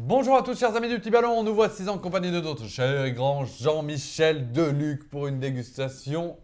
Bonjour à tous chers amis du Petit Ballon, nous voici en compagnie de notre cher et grand Jean-Michel Deluc pour une dégustation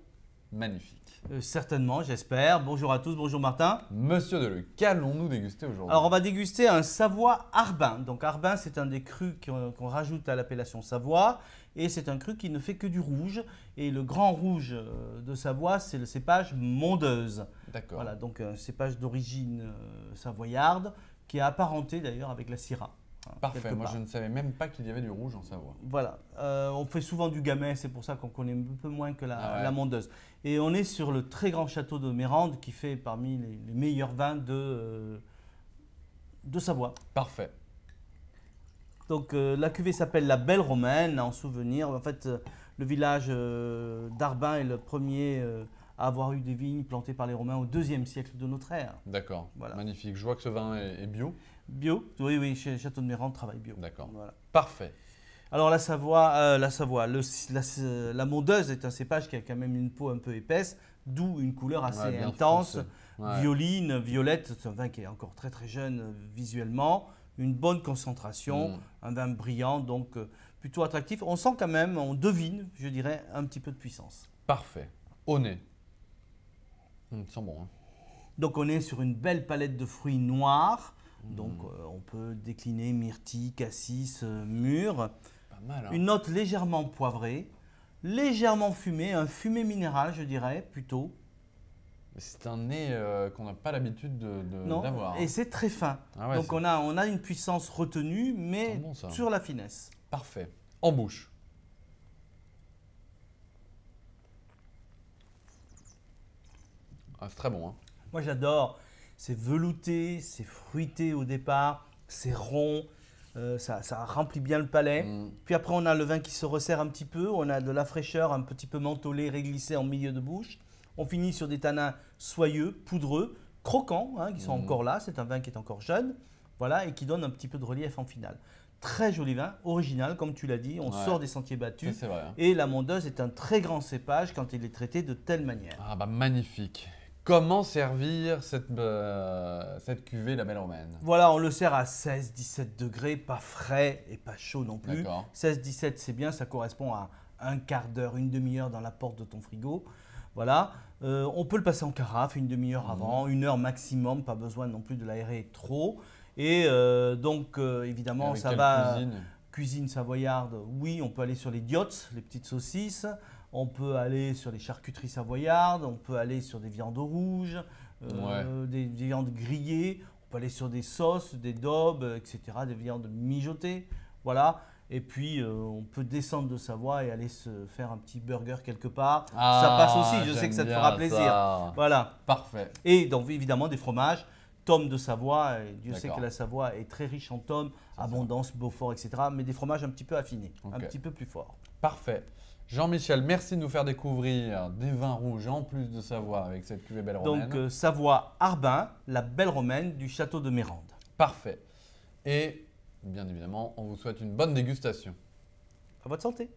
magnifique. Certainement, j'espère. Bonjour à tous, bonjour Martin. Monsieur Deluc, qu'allons-nous déguster aujourd'hui? Alors on va déguster un Savoie Arbin. Donc Arbin, c'est un des crus qu'on rajoute à l'appellation Savoie. Et c'est un cru qui ne fait que du rouge. Et le grand rouge de Savoie, c'est le cépage Mondeuse. D'accord. Voilà, donc un cépage d'origine savoyarde qui est apparenté d'ailleurs avec la Syrah. Parfait, moi je ne savais même pas qu'il y avait du rouge en Savoie. Voilà, on fait souvent du gamay, c'est pour ça qu'on connaît un peu moins que ouais. la Mondeuse. Et on est sur le très grand château de Mérande qui fait parmi les meilleurs vins de Savoie. Parfait. Donc la cuvée s'appelle la Belle Romaine, en souvenir. En fait, le village d'Arbin est le premier à avoir eu des vignes plantées par les Romains au IIe siècle de notre ère. D'accord, voilà. Magnifique. Je vois que ce vin est bio. Bio, oui, chez Château de Mérande travaille bio. D'accord, voilà. Parfait. Alors la Mondeuse est un cépage qui a quand même une peau un peu épaisse, d'où une couleur assez intense, violine, violette. C'est un vin qui est encore très très jeune visuellement, une bonne concentration, un vin brillant, donc plutôt attractif. On sent quand même, on devine, je dirais, un petit peu de puissance. Parfait. Au nez. Ça sent bon. Hein. Donc on est sur une belle palette de fruits noirs. Donc on peut décliner myrtille, cassis, mûre. Pas mal, hein. Une note légèrement poivrée, légèrement fumée, un fumé minéral je dirais plutôt. C'est un nez qu'on n'a pas l'habitude d'avoir. Et c'est très fin. Ah ouais, donc on a une puissance retenue mais bon, sur la finesse. Parfait. En bouche. Ah, c'est très bon. Hein. Moi j'adore. C'est velouté, c'est fruité au départ, c'est rond, ça remplit bien le palais. Puis après, on a le vin qui se resserre un petit peu, on a de la fraîcheur un petit peu mentholée, réglissée en milieu de bouche. On finit sur des tanins soyeux, poudreux, croquants, hein, qui sont encore là. C'est un vin qui est encore jeune, voilà, et qui donne un petit peu de relief en finale. Très joli vin, original, comme tu l'as dit, on sort des sentiers battus. C'est vrai, hein. Et la Mondeuse est un très grand cépage quand il est traité de telle manière. Ah bah magnifique. Comment servir cette cuvée La Belle Romaine? Voilà, on le sert à 16-17 degrés, pas frais et pas chaud non plus. 16-17, c'est bien, ça correspond à un quart d'heure, une demi-heure dans la porte de ton frigo. Voilà, on peut le passer en carafe une demi-heure avant, une heure maximum, pas besoin non plus de l'aérer trop. Et donc, évidemment, ça va… Cuisine savoyarde, oui, on peut aller sur les diottes, les petites saucisses. On peut aller sur les charcuteries savoyardes, on peut aller sur des viandes rouges, des viandes grillées, on peut aller sur des sauces, des daubes, etc., des viandes mijotées. Voilà. Et puis, on peut descendre de Savoie et aller se faire un petit burger quelque part. Ça passe aussi, je sais que ça te fera plaisir. Ça. Voilà. Parfait. Et donc, évidemment, des fromages. Tome de Savoie, et Dieu sait que la Savoie est très riche en tomes, Abondance, Beaufort, etc. Mais des fromages un petit peu affinés, un petit peu plus forts. Parfait. Jean-Michel, merci de nous faire découvrir des vins rouges en plus de Savoie avec cette cuvée Belle Romaine. Donc Savoie Arbin, la Belle Romaine du château de Mérande. Parfait. Et bien évidemment, on vous souhaite une bonne dégustation. À votre santé.